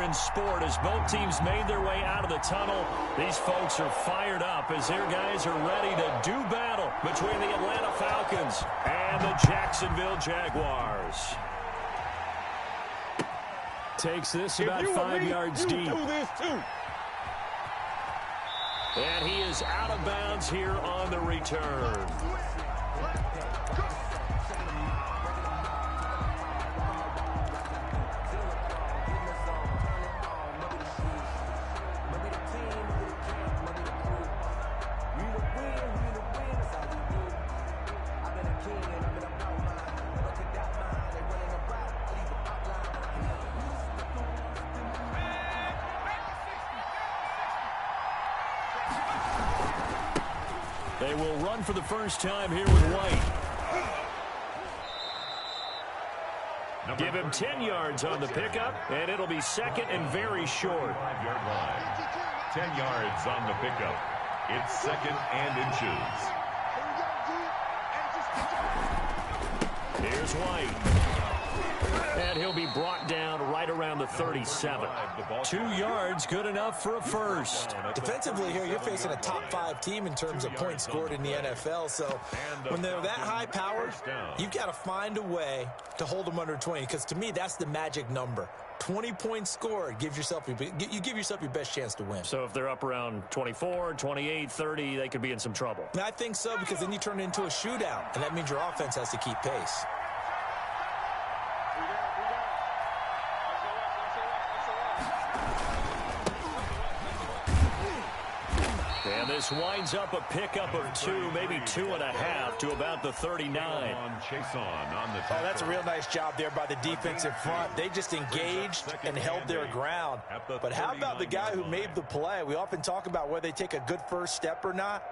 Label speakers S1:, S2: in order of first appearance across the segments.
S1: fun sport as both teams made their way out of the tunnel. These folks are fired up as their guys are ready to do battle between the Atlanta Falcons and the Jacksonville Jaguars. Takes this about 5 yards deep.
S2: Do this too.
S1: And he is out of bounds here on the return. They will run for the first time here with White. Give him 10 yards on the pickup, and it'll be second and very short.
S3: 5-yard line. 10 yards on the pickup. It's second and inches.
S1: Here's White. And he'll be brought down right around the 37. 2 yards, good enough for a first.
S4: Defensively here, you're facing a top-5 team in terms of points scored in the NFL. So when they're that high-powered, you've got to find a way to hold them under 20. Because to me, that's the magic number. 20 points scored, you give yourself your best chance to win.
S1: So if they're up around 24, 28, 30, they could be in some trouble.
S4: And I think so, because then you turn it into a shootout, and that means your offense has to keep pace.
S1: And this winds up a pickup of 2, maybe 2.5 to about the 39.
S4: That's a real nice job there by the defensive front. They just engaged and held their ground. But how about the guy who made the play? We often talk about whether they take a good first step or not.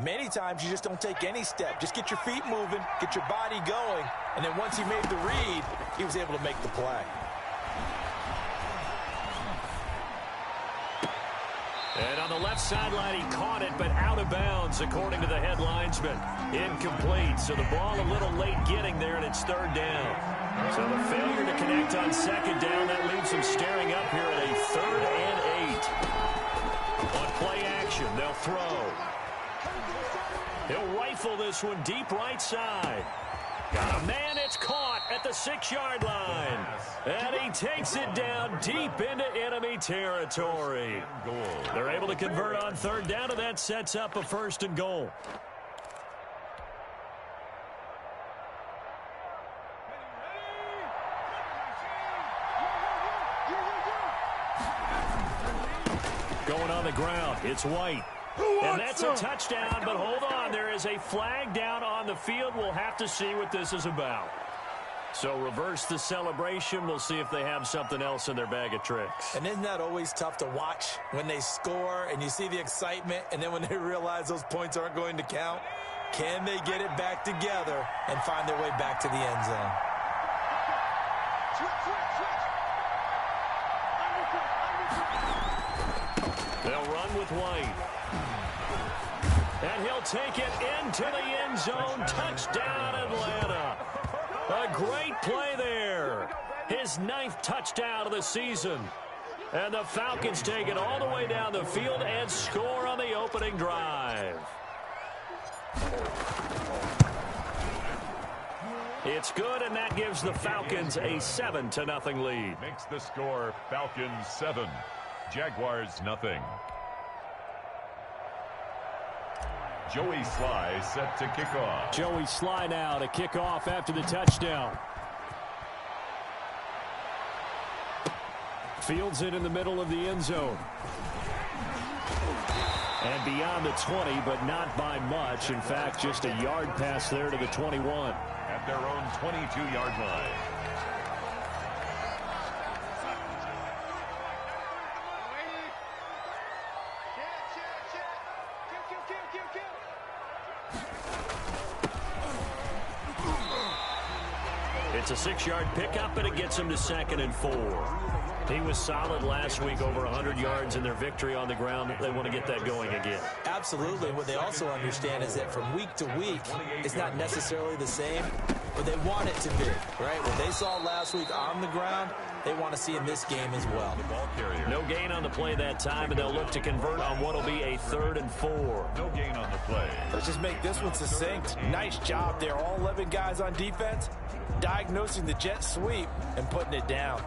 S4: Many times you just don't take any step. Just get your feet moving, get your body going, and then once he made the read, he was able to make the play.
S1: And on the left sideline, he caught it, but out of bounds, according to the head linesman. Incomplete, so the ball a little late getting there, and it's third down. So the failure to connect on second down, that leaves him staring up here at a 3rd and 8. On play action, they'll throw. He'll rifle this one deep right side. Got a man, it's caught at the 6-yard line. And he takes it down deep into enemy territory. They're able to convert on third down, and that sets up a 1st and goal. Going on the ground, it's White. And that's a touchdown, but hold on. There is a flag down on the field. We'll have to see what this is about. So reverse the celebration. We'll see if they have something else in their bag of tricks.
S4: And isn't that always tough to watch when they score and you see the excitement, and then when they realize those points aren't going to count? Can they get it back together and find their way back to the end zone?
S1: They'll run with White. And he'll take it into the end zone. Touchdown, Atlanta. A great play there. His 9th touchdown of the season. And the Falcons take it all the way down the field and score on the opening drive. It's good, and that gives the Falcons a 7-0 lead.
S3: Makes the score Falcons 7, Jaguars nothing. Joey Sly set to kick off.
S1: Joey Sly now to kick off after the touchdown. Fields it in the middle of the end zone. And beyond the 20, but not by much. In fact, just a yard pass there to the 21.
S3: At their own 22-yard line.
S1: It's a 6-yard pickup, and it gets him to 2nd and 4. He was solid last week, over 100 yards in their victory on the ground. They want to get that going again.
S4: Absolutely. What they also understand is that from week to week, it's not necessarily the same. but they want it to be, right? What they saw last week on the ground, they want to see in this game as well.
S1: No gain on the play that time, and they'll look to convert on what will be a 3rd and 4.
S3: No gain on the play.
S4: Let's just make this one succinct. Nice job there. All 11 guys on defense, diagnosing the jet sweep and putting it down.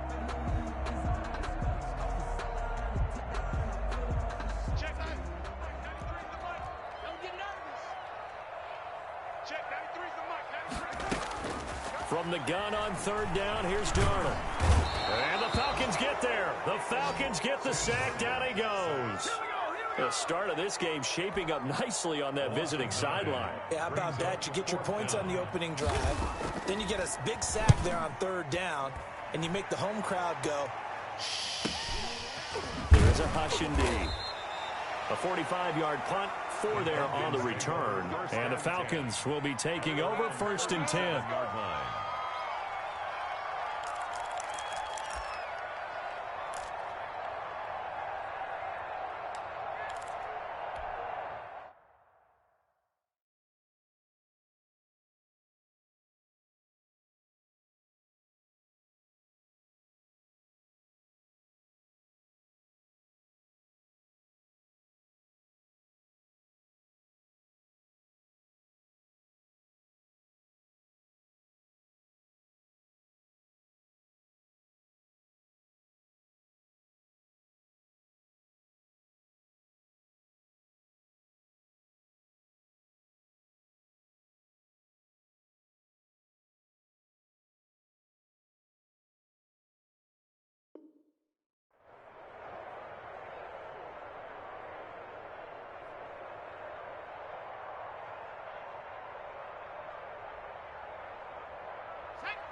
S1: From the gun on 3rd down, here's Darnold. And the Falcons get there. The Falcons get the sack. Down he goes. The start of this game shaping up nicely on that visiting sideline.
S4: Yeah, how about that? You get your points on the opening drive. Then you get a big sack there on 3rd down, and you make the home crowd go.
S1: There's a hush indeed. A 45-yard punt, 4 there on the return. And the Falcons will be taking over 1st and 10.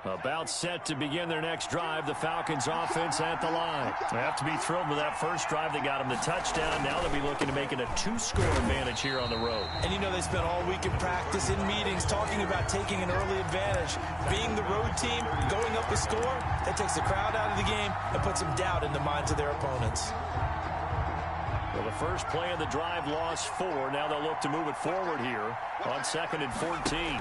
S1: About set to begin their next drive. The Falcons offense at the line. They have to be thrilled with that first drive. They got them the touchdown. Now they'll be looking to make it a 2-score advantage here on the road.
S4: And you know they spent all week in practice, in meetings, talking about taking an early advantage. Being the road team, going up a score, that takes the crowd out of the game and puts some doubt in the minds of their opponents.
S1: Well, the first play of the drive lost 4. Now they'll look to move it forward here on 2nd and 14.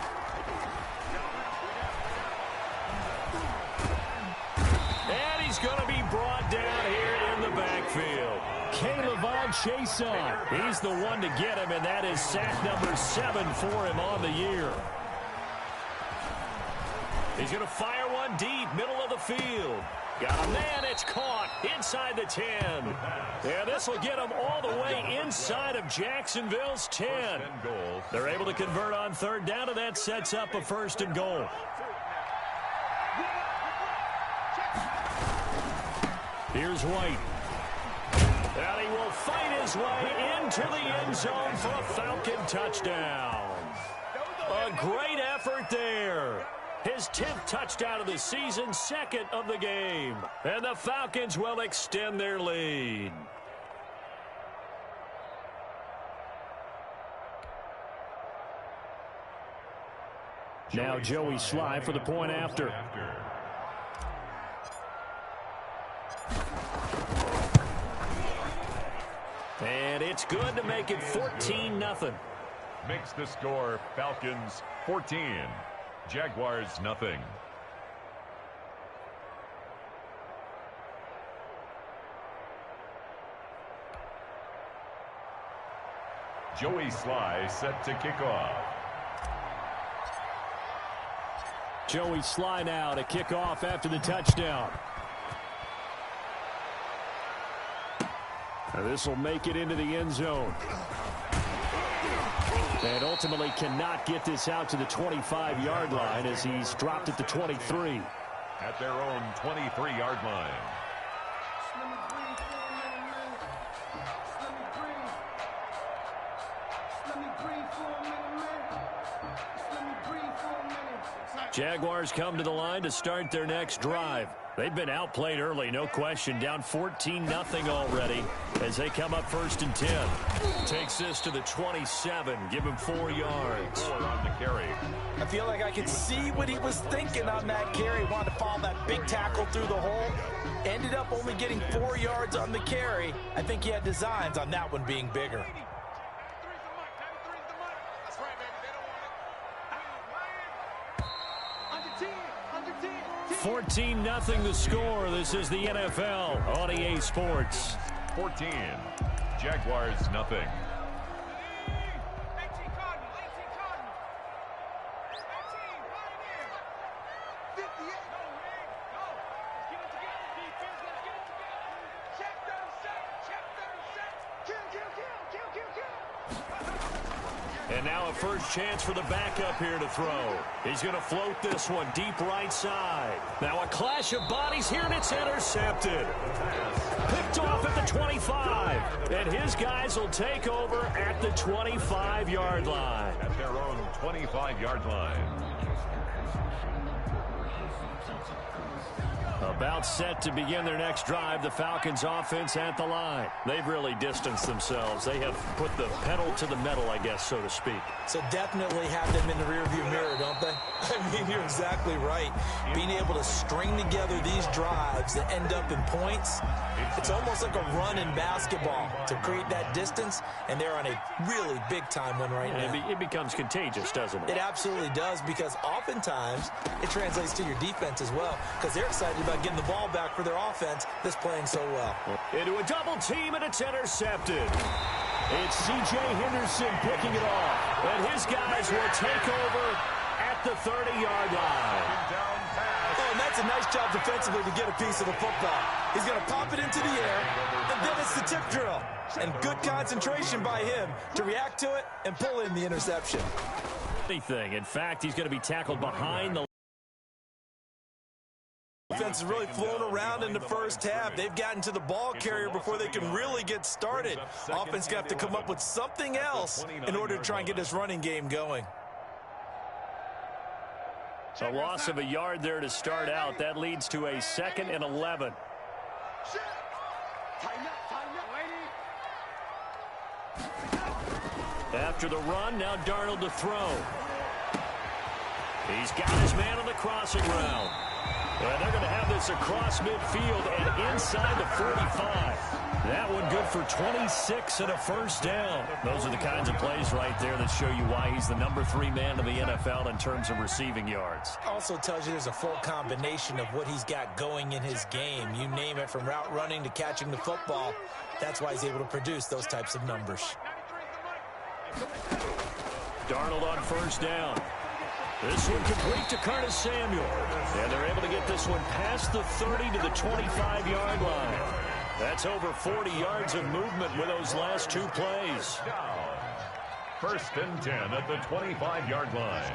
S1: He's going to be brought down here in the backfield. Caleb Chason. He's the one to get him, and that is sack number 7 for him on the year. He's going to fire one deep, middle of the field. Got a man, it's caught inside the 10. Yeah, this will get him all the way inside of Jacksonville's 10. They're able to convert on 3rd down, and that sets up a 1st and goal. Here's White. And he will fight his way into the end zone for a Falcon touchdown. A great effort there. His 10th touchdown of the season, 2nd of the game. And the Falcons will extend their lead. Now Joey Sly for the point after. And it's good to make it 14-0.
S3: Makes the score Falcons 14, Jaguars nothing. Joey Sly set to kick off.
S1: Joey Sly now to kick off after the touchdown. This will make it into the end zone. And ultimately cannot get this out to the 25-yard line as he's dropped at the 23.
S3: At their own 23-yard line.
S1: Jaguars come to the line to start their next drive. They've been outplayed early, no question. Down 14-0 already as they come up 1st and 10. Takes this to the 27. Give him 4 yards.
S3: 4 on the carry.
S4: I feel like I could see what he was thinking on that carry. Wanted to follow that big tackle through the hole. Ended up only getting 4 yards on the carry. I think he had designs on that one being bigger.
S1: 14-0 the score. This is the NFL on EA Sports.
S3: 14. Jaguars nothing.
S1: And now a first chance for the backup here to throw. He's going to float this one deep right side. Now a clash of bodies here, and it's intercepted. Picked off at the 25. And his guys will take over at the 25-yard line.
S3: At their own 25-yard line.
S1: About set to begin their next drive, the Falcons offense at the line. They've really distanced themselves. They have put the pedal to the metal, I guess, so to speak.
S4: So definitely have them in the rearview mirror, don't they? I mean, you're exactly right. Being able to string together these drives that end up in points, it's almost like a run in basketball to create that distance, and they're on a really big-time one right now.
S1: It becomes contagious, doesn't it?
S4: It absolutely does, because oftentimes it translates to your defense as well, because they're excited about getting the ball back for their offense that's playing so well.
S1: Into a double team, and it's intercepted. It's C.J. Henderson picking it off, and his guys will take over at the 30-yard line.
S4: Oh, and that's a nice job defensively to get a piece of the football. He's going to pop it into the air, and then it's the tip drill. And good concentration by him to react to it and pull in the interception.
S1: In fact, he's going to be tackled behind the
S4: defense has really flown around in the first half. They've gotten to the ball carrier before they can really get started. Offense got to come up with something else in order to try and get this running game going.
S1: A loss of a yard there to start out. That leads to a 2nd and 11. After the run, now Darnold to throw. He's got his man on the crossing route. And they're going to have this across midfield and inside the 45. That one good for 26 and a first down. Those are the kinds of plays right there that show you why he's the number 3 man in the NFL in terms of receiving yards.
S4: Also tells you there's a full combination of what he's got going in his game. You name it, from route running to catching the football. That's why he's able to produce those types of numbers.
S1: Darnold on first down. This one complete to Curtis Samuel. And they're able to get this one past the 30 to the 25-yard line. That's over 40 yards of movement with those last 2 plays.
S3: First and 10 at the 25-yard line.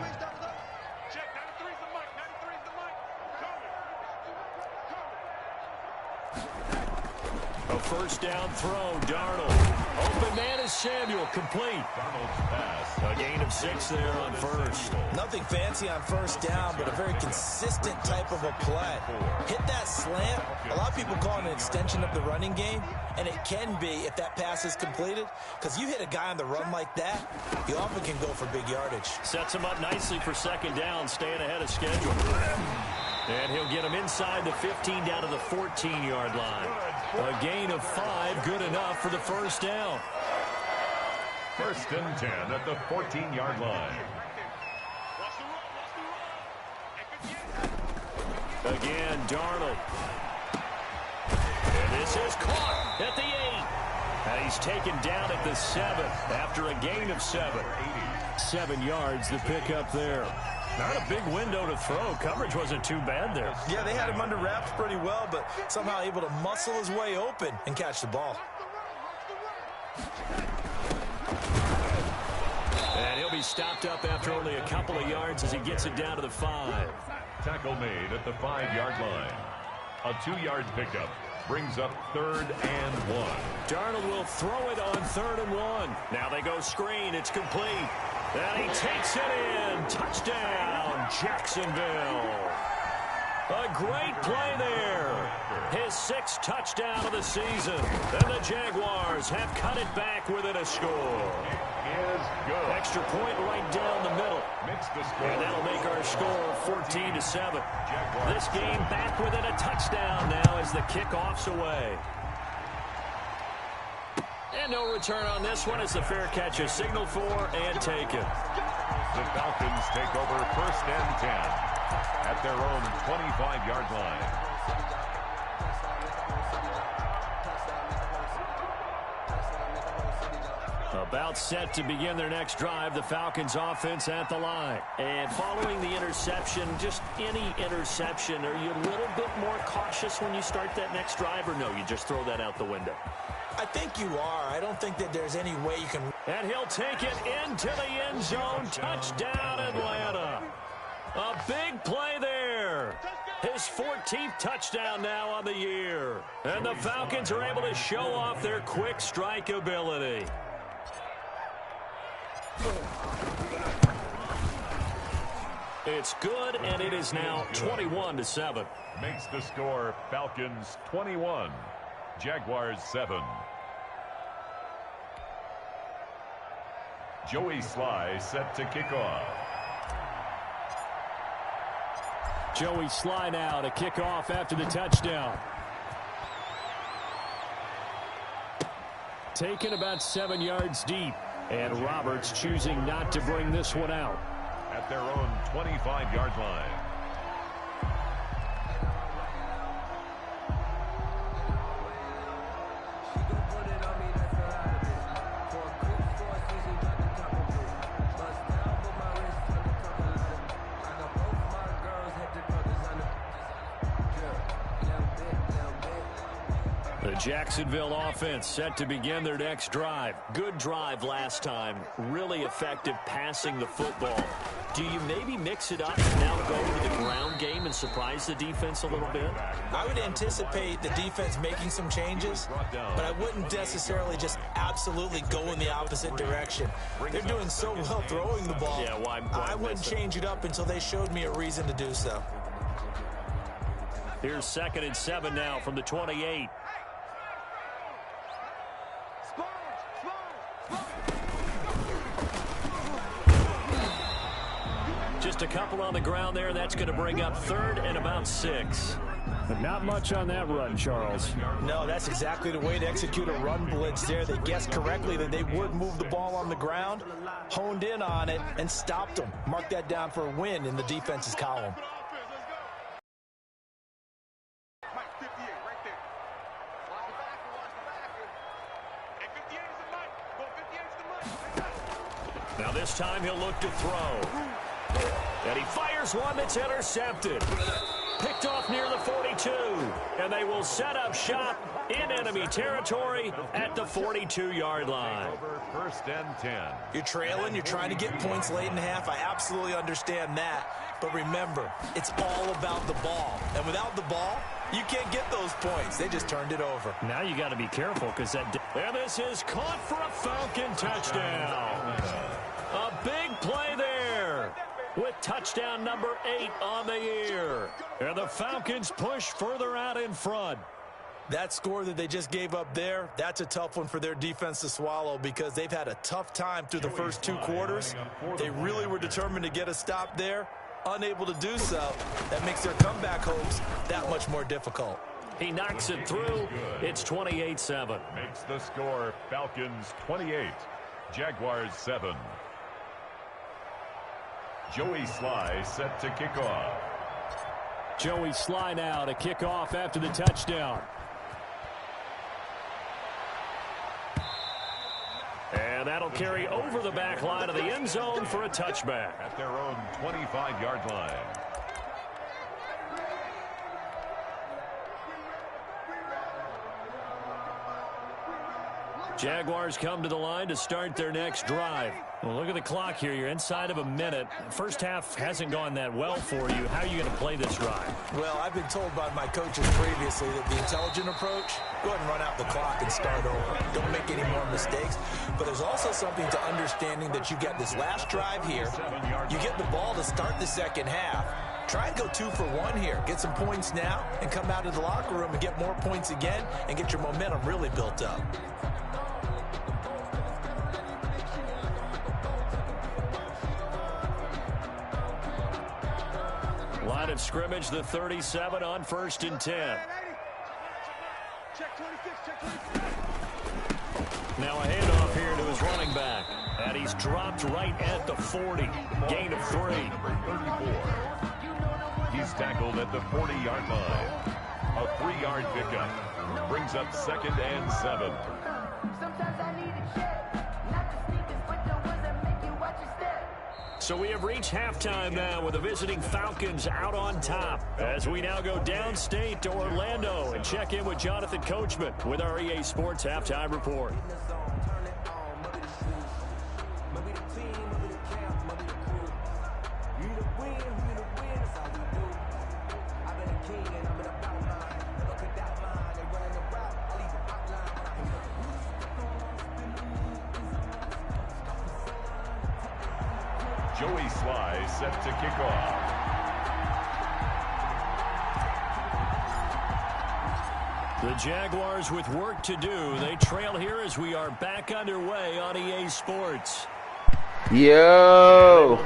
S1: A first down throw, Darnold. Open man is Samuel, complete.
S3: Darnold's pass.
S1: A gain of 6 there on first.
S4: Nothing fancy on first down, but a very consistent type of a play. Hit that slant. A lot of people call it an extension of the running game, and it can be if that pass is completed, because you hit a guy on the run like that, you often can go for big yardage.
S1: Sets him up nicely for 2nd down, staying ahead of schedule. And he'll get him inside the 15 down to the 14-yard line. A gain of 5, good enough for the first down.
S3: First and 10 at the 14-yard line.
S1: Again, Darnold. And this is caught at the 8. And he's taken down at the 7 after a gain of 7. 7 yards, the pickup there. Not a big window to throw. Coverage wasn't too bad there.
S4: Yeah, they had him under wraps pretty well, but somehow able to muscle his way open and catch the ball.
S1: And he'll be stopped up after only a couple of yards as he gets it down to the 5.
S3: Tackle made at the 5-yard line. A 2-yard pickup brings up 3rd and 1.
S1: Darnold will throw it on 3rd and 1. Now they go screen. It's complete. And he takes it in. Touchdown, Jacksonville. A great play there. His 6th touchdown of the season. And the Jaguars have cut it back within a score.
S3: Is good.
S1: Extra point right down the middle.
S3: Makes the score.
S1: And that'll make our score 14-7. This game back within a touchdown now as the kickoff's away. And no return on this one as the fair catch is signaled for and taken.
S3: The Falcons take over 1st and 10. at their own 25-yard line.
S1: About set to begin their next drive, the Falcons offense at the line. And following the interception, just any interception, are you a little bit more cautious when you start that next drive, or no, you just throw that out the window?
S4: I think you are. I don't think that there's any way you can.
S1: And he'll take it into the end zone. Touchdown, Atlanta. A big play there. His 14th touchdown now on the year. And the Falcons are able to show off their quick strike ability. It's good, and it is now 21-7.
S3: Makes the score Falcons 21, Jaguars 7. Joey Sly set to kick off.
S1: Joey Sly now to kick off after the touchdown. Taken about 7 yards deep. And Roberts choosing not to bring this one out.
S3: At their own 25-yard line.
S1: The Jacksonville offense set to begin their next drive. Good drive last time. Really effective passing the football. Do you maybe mix it up and now go to the ground game and surprise the defense a little bit?
S4: I would anticipate the defense making some changes, but I wouldn't necessarily just absolutely go in the opposite direction. They're doing so well throwing the ball.
S1: Yeah, why
S4: I wouldn't change it up until they showed me a reason to do so.
S1: Here's 2nd and 7 now from the 28. Just a couple on the ground there. That's going to bring up 3rd and about 6. But not much on that run, Charles.
S4: No, that's exactly the way to execute a run blitz there. They guessed correctly that they would move the ball on the ground, honed in on it, and stopped them. Mark that down for a win in the defense's column.
S1: Now this time he'll look to throw. And he fires one that's intercepted. Picked off near the 42. And they will set up shop in enemy territory at the 42-yard line.
S3: Over 1st and 10.
S4: You're trailing. You're trying to get points late in the half. I absolutely understand that. But remember, it's all about the ball. And without the ball, you can't get those points. They just turned it over.
S1: Now you got to be careful because that... And this is caught for a Falcon touchdown. A big play there with touchdown number 8 on the year. And the Falcons push further out in front.
S4: That score that they just gave up there, that's a tough one for their defense to swallow because they've had a tough time through the first 2 quarters. They really were determined to get a stop there. Unable to do so, that makes their comeback hopes that much more difficult.
S1: He knocks it through. It's 28-7.
S3: Makes the score Falcons 28, Jaguars 7. Joey Sly set to kick off.
S1: Joey Sly now to kick off after the touchdown. And that'll carry over the back line of the end zone for a touchback.
S3: At their own 25-yard line.
S1: Jaguars come to the line to start their next drive. Well, look at the clock here. You're inside of a minute. First half hasn't gone that well for you. How are you going to play this drive?
S4: Well, I've been told by my coaches previously that the intelligent approach, go ahead and run out the clock and start over. Don't make any more mistakes. But there's also something to understanding that you get this last drive here. You get the ball to start the second half. Try and go 2 for 1 here. Get some points now and come out of the locker room and get more points again and get your momentum really built up.
S1: Line of scrimmage, the 37 on 1st and 10. Now a handoff here to his running back. And he's dropped right at the 40. Gain of 3.
S3: He's tackled at the 40-yard line. A 3-yard pickup brings up 2nd and 7.
S1: So we have reached halftime now with the visiting Falcons out on top. As we now go downstate to Orlando and check in with Jonathan Coachman with our EA Sports Halftime Report.
S3: Joey Sly set to kick off.
S1: The Jaguars with work to do. They trail here as we are back underway on EA Sports.
S2: Yo!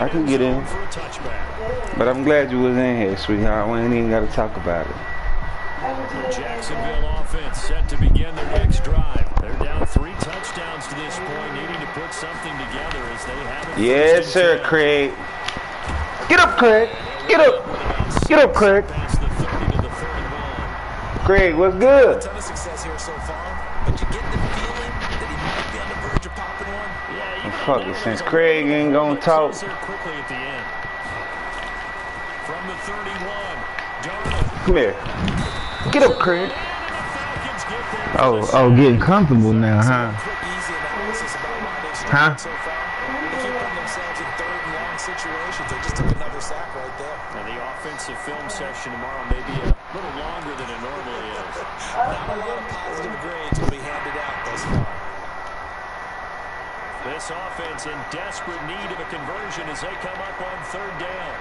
S2: I can get in. But I'm glad you was in here, sweetheart. We ain't even got to talk about it.
S1: The Jacksonville offense set to begin their next drive. They're down 3 touchdowns to this point, needing to put something together as they haven't.
S2: Yes, sir, Craig. Get up, Craig. Get up. Get up, Craig. Craig, what's good?
S4: A ton of success here so far, but you get the feeling that he might be on the verge of popping one.
S1: Yeah,
S2: fuck it, since Craig ain't gonna talk.
S1: Quickly at the end. From the 31, Darnold.
S2: Come here. Get up, Craig. Oh, getting comfortable now, huh? Huh?
S4: They keep putting themselves in 3rd and long situations. They just took another sack right there.
S1: Now the offensive film session tomorrow may be a little longer than it normally is.
S4: Not a lot of positive grades will be handed out thus far.
S1: This offense in desperate need of a conversion as they come up on 3rd down.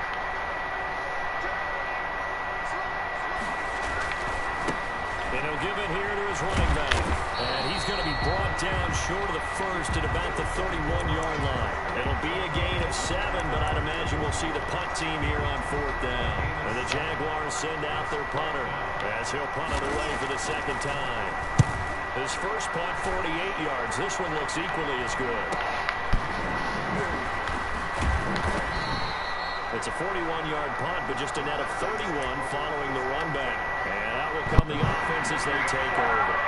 S1: And he'll give it here to his running back. And he's going to be brought down short of the first at about the 31-yard line. It'll be a gain of 7, but I'd imagine we'll see the punt team here on 4th down. And the Jaguars send out their punter as he'll punt it away for the 2nd time. His first punt, 48 yards. This one looks equally as good. It's a 41-yard punt, but just a net of 31 following the run back. And out will come the offense as they take over.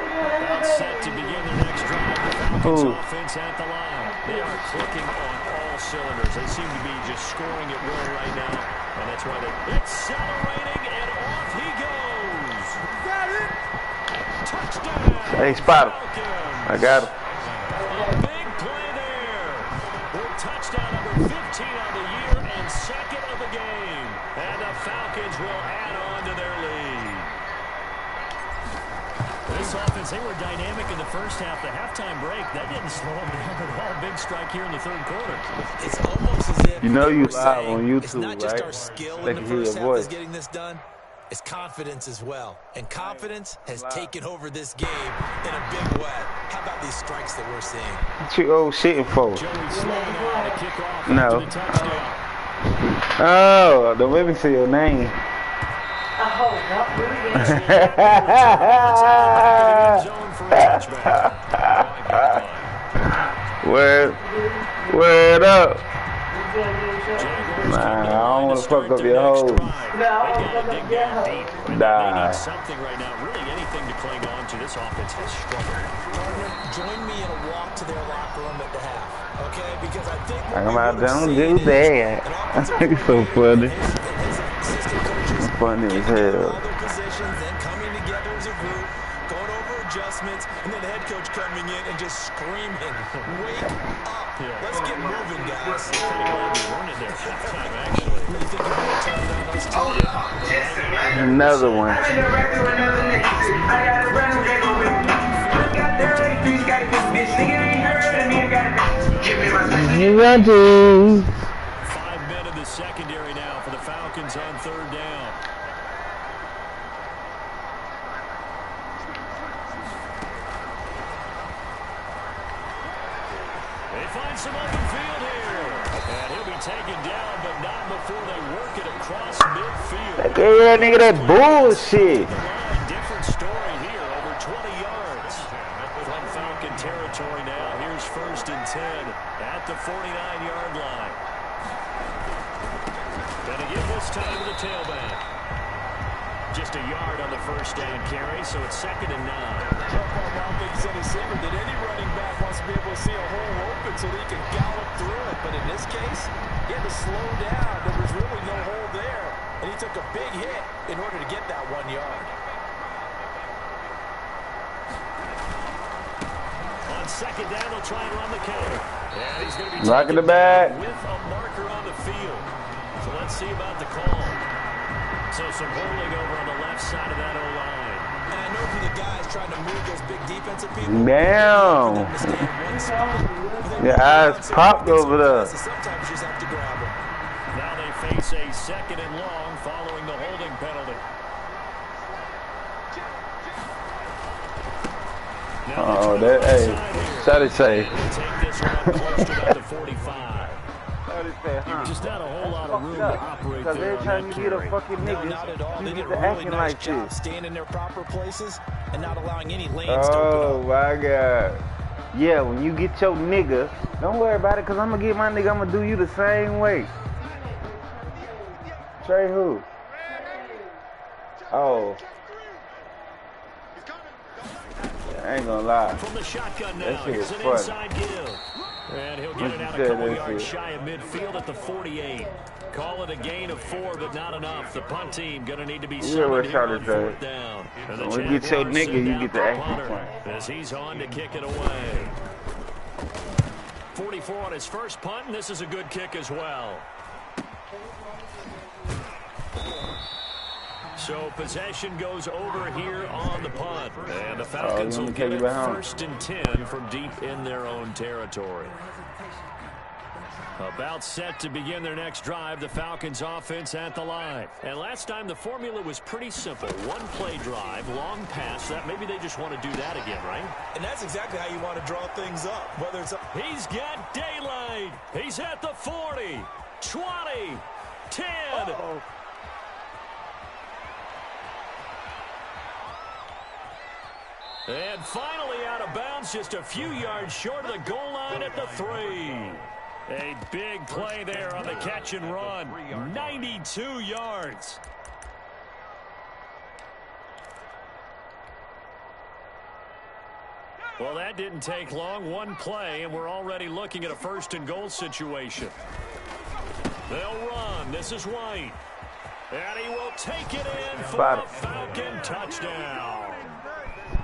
S1: About set to begin their next drive. The Falcons offense at the line. They are clicking on all cylinders. They seem to be just scoring at will right now. And that's why they're accelerating, and off he goes. Got it. Touchdown.
S2: Hey, spot him. I got him.
S1: A big play there. With touchdown number 15 on the year and 2nd of the game. And the Falcons will add on to their lead. This offense, they were dynamic in the first half. The halftime break, that didn't slow them down at all. Big strike here in the 3rd quarter.
S4: It's almost as if
S2: you know you live on YouTube,
S4: it's not just
S2: right?
S4: our skill
S2: They
S4: in
S2: can
S4: the
S2: hear your
S4: first half
S2: voice.
S4: is getting this done. It's confidence as well. And confidence has taken over this game in a big way. How about these strikes that we're seeing?
S2: What you old shitting for?
S1: Joey slowing down to kick off
S2: No.
S1: the touchdown.
S2: Oh, don't let me say your name. Word up. Nah, I don't want to fuck up your hoes. Nah.
S1: Something right now, really anything to cling on to. This offense has struggled.
S4: Join me in a walk to their locker room at the half, okay? Because I think
S2: I'm about don't do that. It's so funny. Funny as hell.
S4: All their positions, then coming together as a group, going over adjustments, and then the head coach coming in and just screaming, "Wake up! Let's get moving, guys."
S1: Pretty glad we weren't in there halftime, actually.
S4: You think you're going to turn down those two?
S2: Another one. You got to.
S1: 5 men in the secondary now for the Falcons on 3rd down. They find some open field here. And he'll be taken down, but not before they work it across midfield.
S2: That nigga, that bullshit.
S1: Different story here, over 20 yards. From Falcon territory now, here's 1st and 10 at the 49-yard line. the tailback. Just a yard on the first down carry, so it's 2nd and 9.
S4: Jump on Rob Big said he said that any running back wants to be able to see a hole open so that he can gallop through it. But in this case, he had to slow down. There was really no hole there. And he took a big hit in order to get that 1 yard.
S1: On 2nd down, they'll try and run the counter. And he's going to be
S2: rocking the back
S1: with a marker on the field. So let's see about the call. So some holding over on the left side of that O-line.
S4: And I know for the guys trying to move those big defensive people.
S2: Damn. Your eyes popped over there.
S4: Sometimes you just have to grab them.
S1: Now they face a 2nd and long following the holding penalty.
S2: Oh, that, hey, shot it safe.
S1: Take this one close to about the 45. Just not a whole lot of room to operate
S2: Because
S1: there.
S2: every time you get a fucking nigga,
S4: Not at all.
S2: you
S4: They
S2: get
S4: did
S2: to
S4: a really
S2: acting
S4: nice
S2: like
S4: job
S2: this.
S4: staying in their proper places and not allowing any lanes to
S2: Oh,
S4: open up.
S2: my God. Yeah, when you get your nigga, don't worry about it, because I'm going to get my nigga, I'm going to do you the same way. Trey who? Oh. I ain't gonna lie.
S1: From the shotgun now,
S2: That shit
S1: here's
S2: is
S1: an
S2: funny.
S1: inside give. And he'll get it out a couple yards shy of midfield at the 48. Call it a gain of 4, but not enough. The punt team going to need to be summoned here on 4th down. And the
S2: When you get your
S1: Jaguars
S2: nigga,
S1: send
S2: you
S1: out
S2: get the
S1: the
S2: action
S1: punter
S2: point.
S1: as he's on to kick it away. 44 on his first punt, and this is a good kick as well. So possession goes over here on the punt. And the Falcons will get it 1st and 10 from deep in their own territory. About set to begin their next drive, the Falcons offense at the line. And last time the formula was pretty simple. One play drive, long pass. That maybe they just want to do that again, right?
S4: And that's exactly how you want to draw things up. Whether it's
S1: He's got daylight. He's at the 40, 20, 10.
S2: Uh-oh.
S1: And finally out of bounds, just a few yards short of the goal line at the 3. A big play there on the catch and run. 92 yards. Well, that didn't take long. One play, and we're already looking at a 1st and goal situation. They'll run. This is White. And he will take it in for a Falcon touchdown.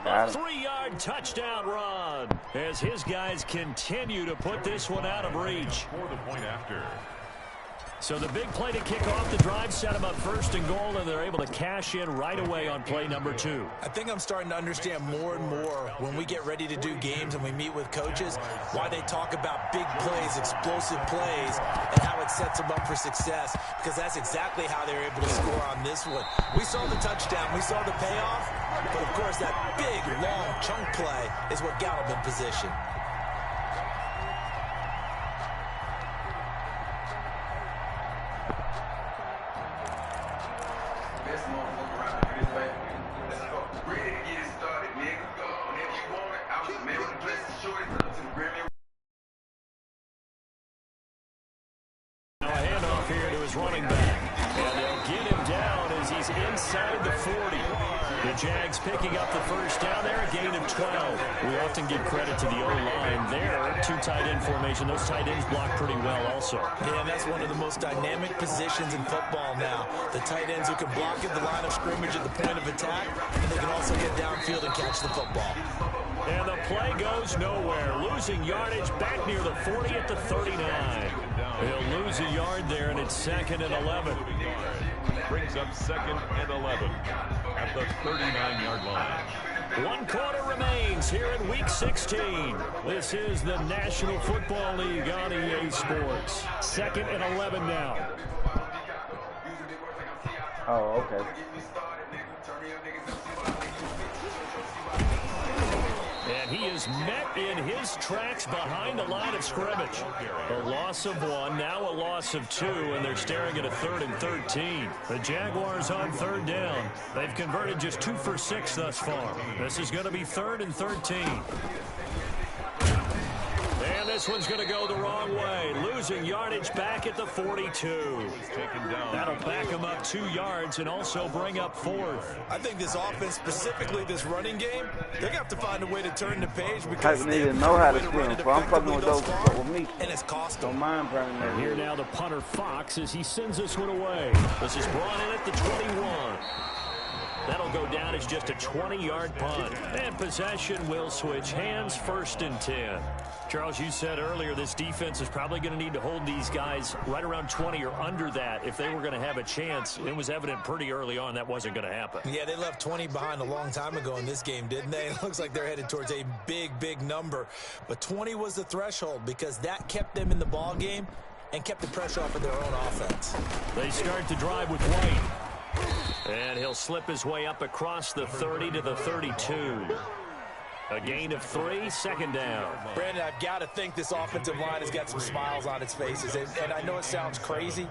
S1: A 3-yard touchdown run as his guys continue to put this one out of reach.
S3: For the point after.
S1: So the big play to kick off the drive set them up 1st and goal, and they're able to cash in right away on play number 2.
S4: I think I'm starting to understand more and more when we get ready to do games and we meet with coaches why they talk about big plays, explosive plays, and how it sets them up for success, because that's exactly how they were able to score on this one. We saw the touchdown. We saw the payoff. But, of course, that big, long chunk play is what got them in position.
S1: Now a handoff here to his running back. And they'll get him down as he's inside the 40. The Jags picking up the 1st down there, a gain of 12. We often give credit to the O-line there. 2 tight end formation. Those tight ends block pretty well also.
S4: Yeah, and that's one of the most dynamic positions in football now. The tight ends who can block at the line of scrimmage at the point of attack, and they can also get downfield and catch the football.
S1: And the play goes nowhere. Losing yardage back near the 40 at the 39. He'll lose a yard there, and it's 2nd and 11.
S3: Brings up 2nd and 11 at the 39-yard line.
S1: 1 quarter remains here in Week 16. This is the National Football League on EA Sports. 2nd and 11 now.
S2: Oh, okay.
S1: And he is met in his tracks behind the line of scrimmage. A loss of 1, now a loss of 2, and they're staring at a 3rd and 13. The Jaguars on 3rd down. They've converted just 2 for 6 thus far. This is going to be 3rd and 13. And this one's going to go the wrong way. Losing yardage back at the 42. That'll back him up 2 yards and also bring up 4th.
S4: I think this offense, specifically this running game, they're going to have to find a way to turn the page because they
S2: didn't know how to spin. So I'm fucking with those with me.
S4: And it's cost them.
S2: Don't mind burning that.
S1: Here now the punter Fox as he sends this one away. This is brought in at the 21. That'll go down as just a 20-yard punt. And possession will switch hands, 1st and 10. Charles, you said earlier this defense is probably going to need to hold these guys right around 20 or under that if they were going to have a chance. It was evident pretty early on that wasn't going to happen.
S4: Yeah, they left 20 behind a long time ago in this game, didn't they? It looks like they're headed towards a big, big number. But 20 was the threshold because that kept them in the ball game and kept the pressure off of their own offense.
S1: They start to drive with White. And he'll slip his way up across the 30 to the 32. A gain of 3, 2nd down.
S4: Brandon, I've got to think this offensive line has got some smiles on its faces. And I know it sounds crazy,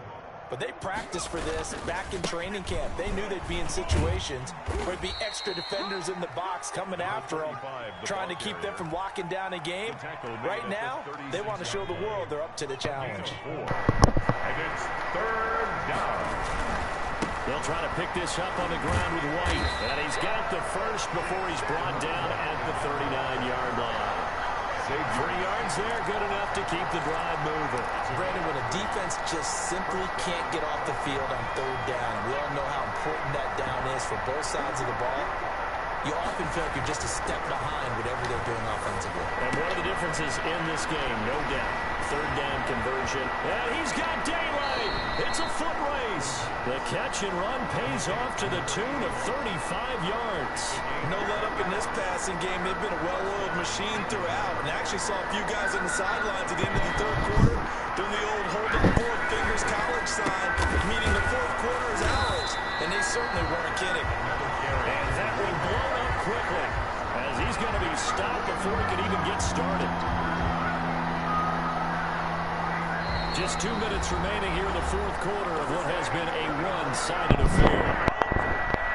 S4: but they practiced for this back in training camp. They knew they'd be in situations where there'd be extra defenders in the box coming after them, trying to keep them from locking down a game. Right now, they want to show the world they're up to the challenge.
S3: Against 3rd down.
S1: They'll try to pick this up on the ground with White. And he's got the first before he's brought down at the 39-yard line. 3 yards there, good enough to keep the drive moving.
S4: Brandon, when a defense just simply can't get off the field on 3rd down, we all know how important that down is for both sides of the ball. You often feel like you're just a step behind whatever they're doing offensively.
S1: And one of the differences in this game, no doubt, 3rd down conversion. And he's got daylight. It's a foot race. The catch and run pays off to the tune of 35 yards.
S4: No let up in this passing game. They've been a well-oiled machine throughout. And I actually saw a few guys on the sidelines at the end of the 3rd quarter doing the old hold up 4 fingers college sign, meaning the 4th quarter is ours. And they certainly weren't kidding.
S1: And that one blown up quickly as he's going to be stopped before he can even get started. Just 2 minutes remaining here in the 4th quarter of what has been a one-sided affair.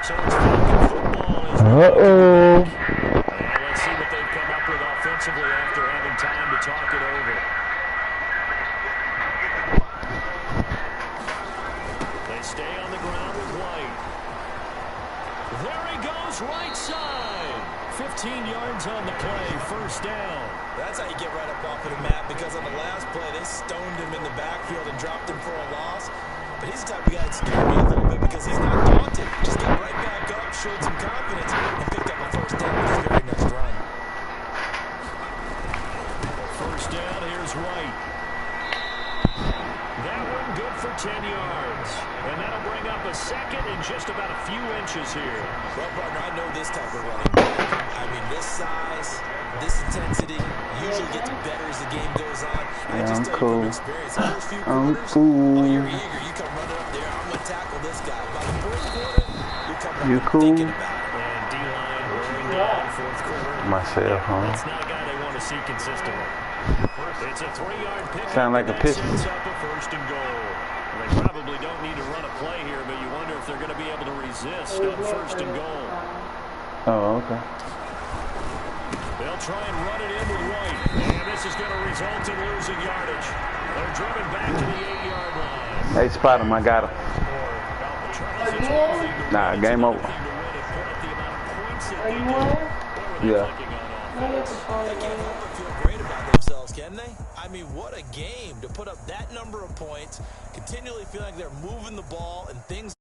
S1: So it's Falcon football. And let's see what they've come up with offensively after having time to talk it over. They stay on the ground with White. There he goes, right side. 15 yards on the play, 1st down.
S4: That's how you get right up off of the mat, because on the last play, they stoned him in the backfield and dropped him for a loss. But he's the type of guy that scared me a little bit because he's not daunted. Just got right back up, showed some confidence, and picked up a 1st down with his very next run.
S1: 1st down, here's White. That one good for 10 yards. And that'll bring up a 2nd and just about a few inches here.
S4: Well, partner, I know this type of running back. I mean, this size, this intensity usually gets better as the game goes on. I just tell you from experience, the first few quarters, oh, you're eager. You come running up there, I'm going to tackle this guy. By the 4th quarter, you come running thinking about it.
S1: And D-line wearing down 4th quarter.
S2: Myself, huh?
S1: That's not a guy they want to see consistently. It's a 3-yard pick.
S2: Sound like a pistol.
S1: Sets up a 1st and goal. They probably don't need to run a play here, but you wonder if they're going to be able to resist on 1st and goal.
S2: Oh, okay.
S1: They'll try and run it in with White. And this is going to result in losing yardage. They're driven back to the 8-yard line.
S2: Hey, spot him. I got him. Nah, game over. Yeah.
S4: They can't help but feel great about themselves, can they? I mean, what a game to put up that number of points, continually feeling like they're moving the ball and things